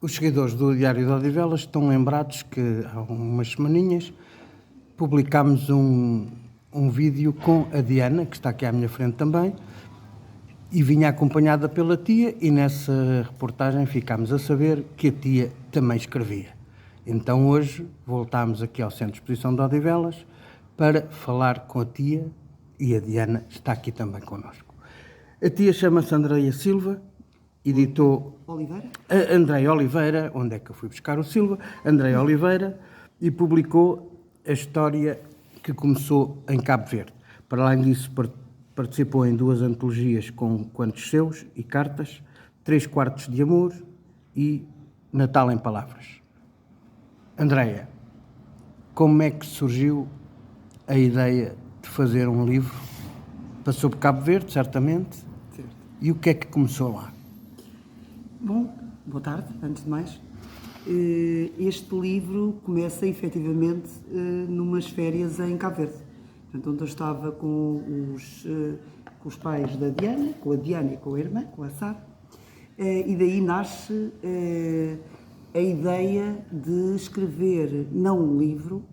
Os seguidores do Diário de Odivelas estão lembrados que há umas semaninhas publicámos um vídeo com a Diana, que está aqui à minha frente também, e vinha acompanhada pela tia, e nessa reportagem ficámos a saber que a tia também escrevia. Então hoje voltámos aqui ao Centro de Exposição de Odivelas para falar com a tia, e a Diana está aqui também connosco. A tia chama-se Andreia Silva, editou... Oliveira? Andreia Oliveira, onde é que eu fui buscar o Silva? Andreia Oliveira, e publicou a história que começou em Cabo Verde. Para além disso, participou em 2 antologias com Contos Seus e Cartas, 3 Quartos de Amor e Natal em Palavras. Andreia, como é que surgiu a ideia de fazer um livro? Passou por Cabo Verde, certamente. Certo. E o que é que começou lá? Bom, boa tarde, antes de mais. Este livro começa efetivamente numas férias em Cabo Verde, portanto, onde eu estava com os pais da Diana, com a Diana e com a irmã, com a Sara, e daí nasce a ideia de escrever não um livro,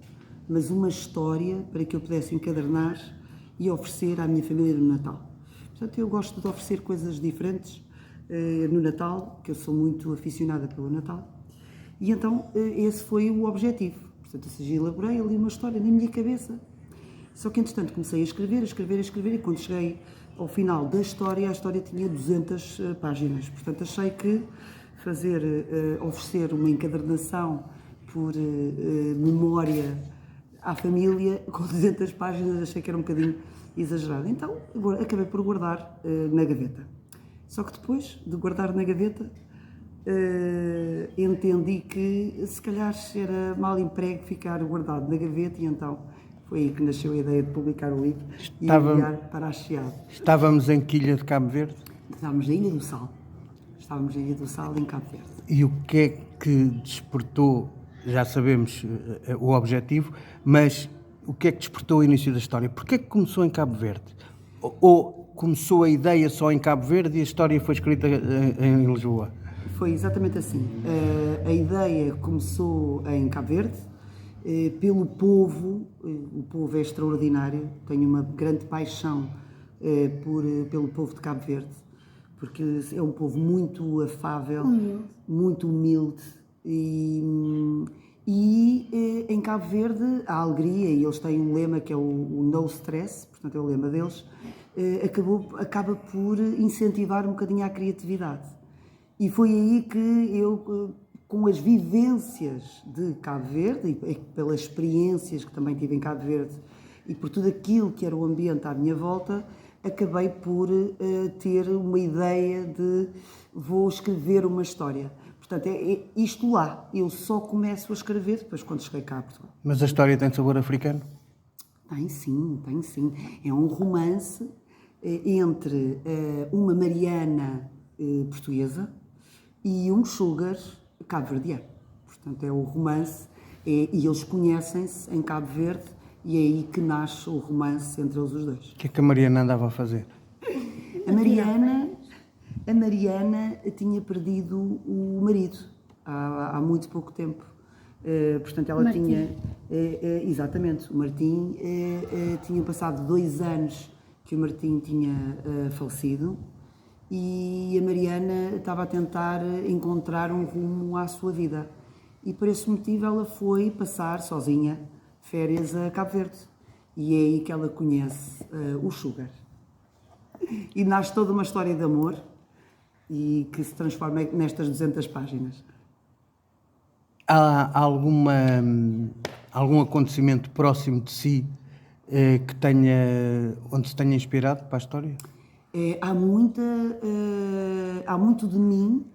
mas uma história para que eu pudesse encadernar e oferecer à minha família no Natal. Portanto, eu gosto de oferecer coisas diferentes no Natal, que eu sou muito aficionada pelo Natal, e então esse foi o objetivo. Portanto, ou seja, elaborei ali uma história na minha cabeça. Só que, entretanto, comecei a escrever, e quando cheguei ao final da história, a história tinha 200 páginas. Portanto, achei que oferecer uma encadernação por memória à família com 200 páginas, achei que era um bocadinho exagerado. Então, acabei por guardar na gaveta. Só que depois de guardar na gaveta, entendi que se calhar era mal emprego ficar guardado na gaveta, e então foi aí que nasceu a ideia de publicar o livro e enviar para a Chiado. Estávamos em que ilha de Cabo Verde? Estávamos na Ilha do Sal. Estávamos na Ilha do Sal, em Cabo Verde. E o que é que despertou, já sabemos o objetivo, mas o que é que despertou o início da história? Porquê é que começou em Cabo Verde? Ou começou a ideia só em Cabo Verde e a história foi escrita em Lisboa? Foi exatamente assim. A ideia começou em Cabo Verde, pelo povo. O povo é extraordinário, tenho uma grande paixão pelo povo de Cabo Verde, porque é um povo muito afável, muito humilde, e em Cabo Verde há alegria, e eles têm um lema que é o no stress, portanto é o lema deles, acaba por incentivar um bocadinho a criatividade. E foi aí que eu, com as vivências de Cabo Verde, e pelas experiências que também tive em Cabo Verde, e por tudo aquilo que era o ambiente à minha volta, acabei por ter uma ideia de vou escrever uma história. Portanto, é isto lá. Eu só começo a escrever depois quando cheguei cá a Portugal. Mas a história tem sabor africano? Tem sim, tem sim. É um romance entre uma Mariana portuguesa e um sugar cabo-verdiano. Portanto, é o romance, e eles conhecem-se em Cabo Verde, e é aí que nasce o romance entre eles os dois. O que é que a Mariana andava a fazer? A Mariana tinha perdido o marido há muito pouco tempo. Portanto, ela Martim. tinha... exatamente, o Martim tinha passado 2 anos que o Martim tinha falecido, e a Mariana estava a tentar encontrar um rumo à sua vida. E por esse motivo ela foi passar sozinha férias a Cabo Verde. E é aí que ela conhece o Sugar. E nasce toda uma história de amor, e que se transforma nestas 200 páginas. Há algum acontecimento próximo de si onde se tenha inspirado para a história? Há muito de mim,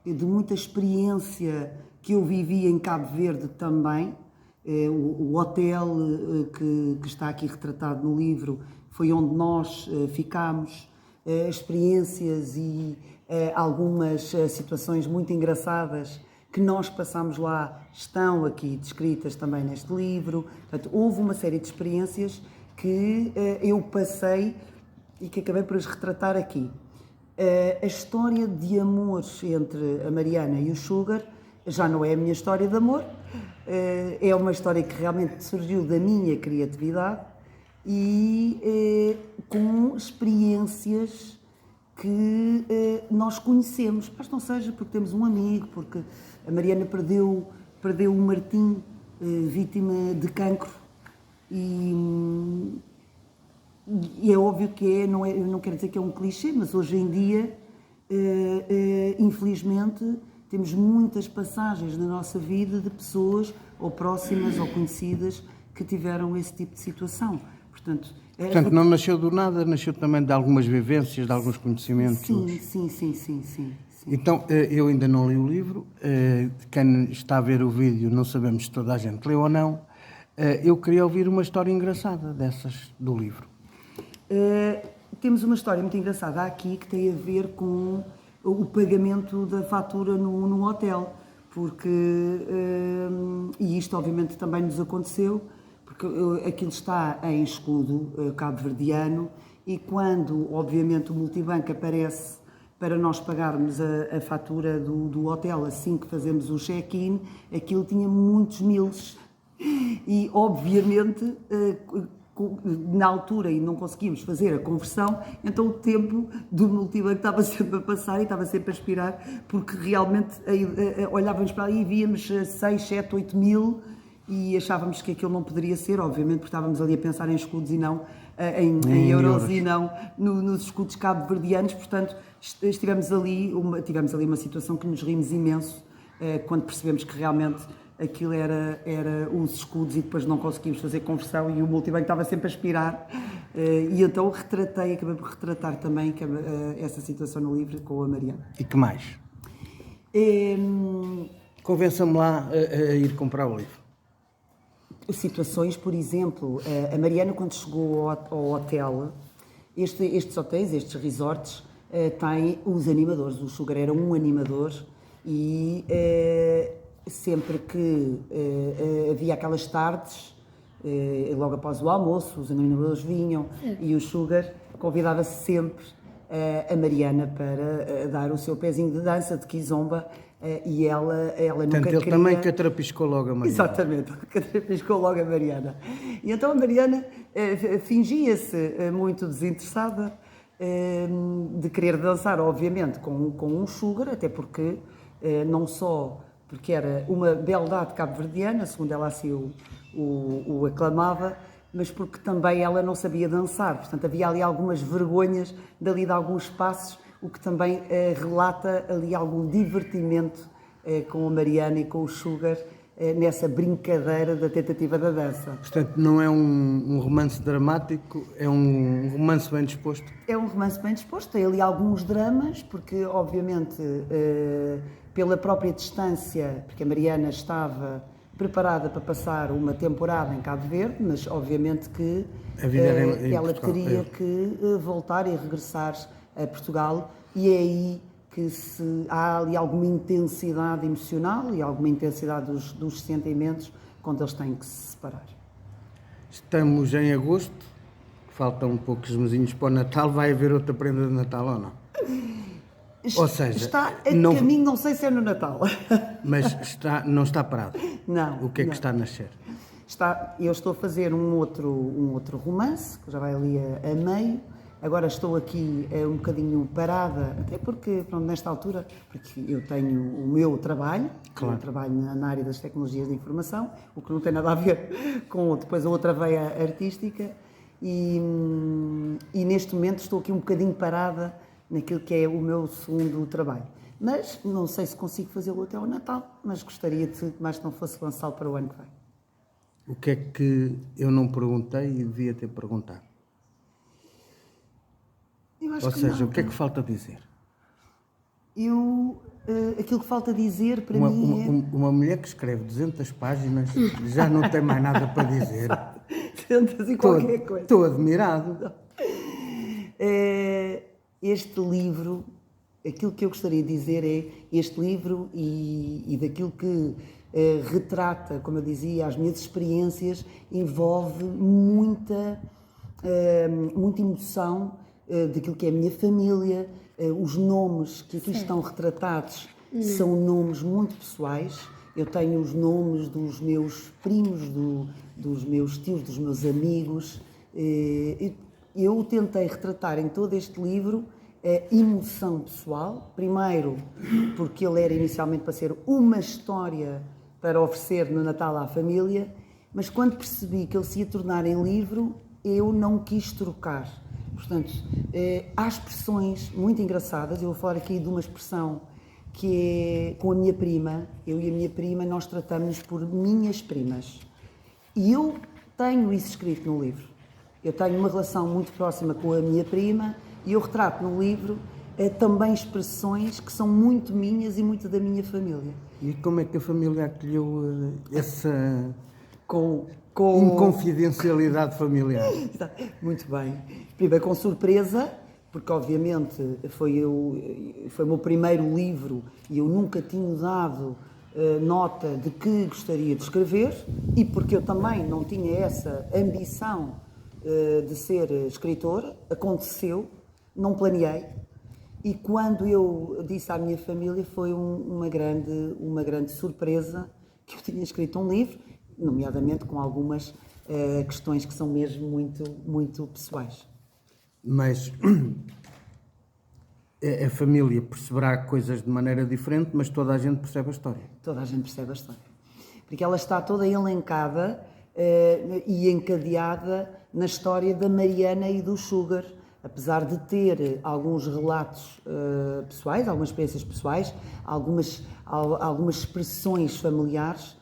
de muita experiência que eu vivi em Cabo Verde também. O hotel que está aqui retratado no livro foi onde nós ficámos. Experiências e algumas situações muito engraçadas que nós passamos lá estão aqui descritas também neste livro. Portanto, houve uma série de experiências que eu passei e que acabei por as retratar aqui. A história de amor entre a Mariana e o Sugar já não é a minha história de amor, é uma história que realmente surgiu da minha criatividade e com experiências que nós conhecemos, mas não seja porque temos um amigo, porque a Mariana perdeu o Martim, vítima de cancro, e é óbvio que não é, eu não quero dizer que é um clichê, mas hoje em dia, infelizmente, temos muitas passagens na nossa vida de pessoas, ou próximas ou conhecidas, que tiveram esse tipo de situação. Portanto, não nasceu do nada, nasceu também de algumas vivências, de alguns conhecimentos. Sim. Então, eu ainda não li o livro. Quem está a ver o vídeo, não sabemos se toda a gente leu ou não. Eu queria ouvir uma história engraçada dessas do livro. Temos uma história muito engraçada aqui que tem a ver com o pagamento da fatura no hotel, porque, e isto obviamente também nos aconteceu, porque aquilo está em escudo cabo-verdiano e quando obviamente o multibanco aparece para nós pagarmos a fatura do hotel assim que fazemos o check-in, aquilo tinha muitos miles e obviamente na altura e não conseguimos fazer a conversão, então o tempo do multibanco estava sempre a passar e estava sempre a expirar, porque realmente olhávamos para ali e víamos 6, 7, 8 mil e achávamos que aquilo não poderia ser, obviamente, porque estávamos ali a pensar em escudos e não em euros e não nos escudos cabo-verdianos, portanto tivemos ali uma situação que nos rimos imenso quando percebemos que realmente aquilo era os escudos e depois não conseguimos fazer conversão e o multibanco estava sempre a expirar e então acabei por retratar também essa situação no livro com a Mariana. E que mais? Convença-me lá a ir comprar o livro. Situações, por exemplo, a Mariana quando chegou ao hotel, estes hotéis, estes resorts, têm os animadores, o Sugar era um animador e sempre que havia aquelas tardes, logo após o almoço, os animadores vinham e o Sugar convidava-se sempre a Mariana para dar o seu pezinho de dança, de kizomba, e ela nunca queria... Ele também catrapiscou logo a Mariana. Exatamente, catrapiscou logo a Mariana. E então a Mariana fingia-se muito desinteressada de querer dançar, obviamente, com um Sugar, até porque não só porque era uma beldade cabo-verdiana, segundo ela assim o aclamava, mas porque também ela não sabia dançar. Portanto, havia ali algumas vergonhas dali de alguns passos, o que também relata ali algum divertimento com a Mariana e com o Sugar nessa brincadeira da tentativa da dança. Portanto, não é um romance dramático, é um romance bem disposto? É um romance bem disposto, tem ali alguns dramas, porque obviamente pela própria distância, porque a Mariana estava preparada para passar uma temporada em Cabo Verde, mas obviamente que ela teria que voltar e regressar a Portugal, e é aí que há ali alguma intensidade emocional e alguma intensidade dos sentimentos quando eles têm que se separar. Estamos em agosto, faltam poucos mesinhos para o Natal, vai haver outra prenda de Natal ou não? Ou seja, está a caminho, não sei se é no Natal. Mas não está parado? Não. O que é que está a nascer? Eu estou a fazer um outro romance, que já vai ali a meio. Agora estou aqui um bocadinho parada, até porque, pronto, nesta altura, porque eu tenho o meu trabalho, claro. Eu trabalho na área das tecnologias de informação, o que não tem nada a ver com depois a outra veia artística, e neste momento estou aqui um bocadinho parada naquilo que é o meu segundo trabalho. Mas não sei se consigo fazê-lo até ao Natal, mas gostaria de mais que não fosse lançá-lo para o ano que vem. O que é que eu não perguntei e devia ter perguntado? Ou seja, o que é que falta dizer? Aquilo que falta dizer para mim é... Uma mulher que escreve 200 páginas já não tem mais nada para dizer. 200 e qualquer coisa. Estou admirado. Este livro, aquilo que eu gostaria de dizer é, este livro e daquilo que retrata, como eu dizia, as minhas experiências, envolve muita emoção daquilo que é a minha família, os nomes que aqui estão retratados São nomes muito pessoais. Eu tenho os nomes dos meus primos, dos meus tios, dos meus amigos. Eu tentei retratar em todo este livro a emoção pessoal. Primeiro, porque ele era inicialmente para ser uma história para oferecer no Natal à família, mas quando percebi que ele se ia tornar em livro, eu não quis trocar. Portanto, há expressões muito engraçadas. Eu vou falar aqui de uma expressão que é com a minha prima. Eu e a minha prima, nós tratamos-nos por minhas primas. E eu tenho isso escrito no livro. Eu tenho uma relação muito próxima com a minha prima e eu retrato no livro também expressões que são muito minhas e muito da minha família. E como é que a família acolheu essa Com inconfidencialidade familiar? Muito bem. Primeiro com surpresa, porque obviamente foi o meu primeiro livro e eu nunca tinha dado nota de que gostaria de escrever e porque eu também não tinha essa ambição de ser escritora. Aconteceu, não planeei. E quando eu disse à minha família foi uma grande surpresa que eu tinha escrito um livro, nomeadamente com algumas questões que são mesmo muito, muito pessoais. Mas a família perceberá coisas de maneira diferente, mas toda a gente percebe a história. Toda a gente percebe a história. Porque ela está toda elencada e encadeada na história da Mariana e do Sugar. Apesar de ter alguns relatos pessoais, algumas experiências pessoais, algumas expressões familiares,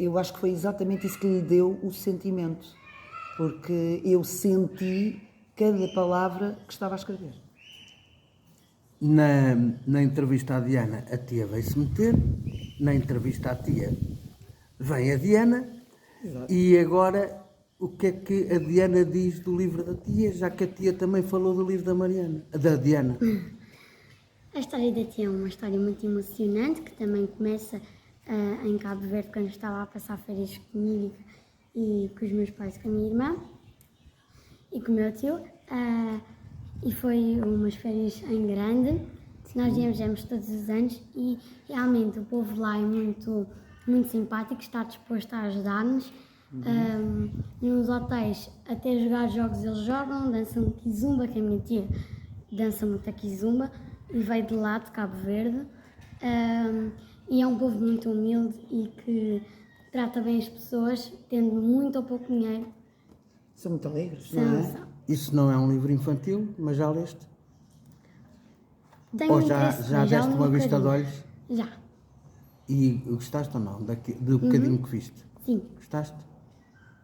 eu acho que foi exatamente isso que lhe deu o sentimento. Porque eu senti cada palavra que estava a escrever. Na entrevista à Diana, a tia veio-se meter. Na entrevista à tia, vem a Diana. Exato. E agora, o que é que a Diana diz do livro da tia, já que a tia também falou do livro da Diana? A história da tia é uma história muito emocionante, que também começa em Cabo Verde, quando estava a passar férias comigo e com os meus pais e com a minha irmã e com o meu tio. E foi umas férias em grande. Nós viemos todos os anos e realmente o povo lá é muito, muito simpático, está disposto a ajudar-nos. Nos hotéis, até jogar jogos eles jogam, dançam kizumba, que a minha tia dança muito a kizumba e veio de lá, de Cabo Verde. E é um povo muito humilde e que trata bem as pessoas, tendo muito ou pouco dinheiro. São muito alegres, não é? Isso não é um livro infantil, mas já leste? Tenho ou já deste uma vista de olhos? Já. E gostaste ou não do bocadinho que viste? Sim. Gostaste?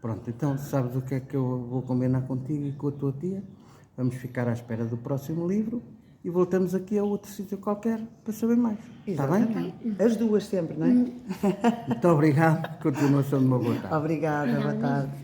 Pronto, então sabes o que é que eu vou combinar contigo e com a tua tia? Vamos ficar à espera do próximo livro e voltamos aqui a outro sítio qualquer para saber mais. Está bem? As duas sempre, não é? Muito obrigado. Continuação de uma boa tarde. Obrigada, boa tarde.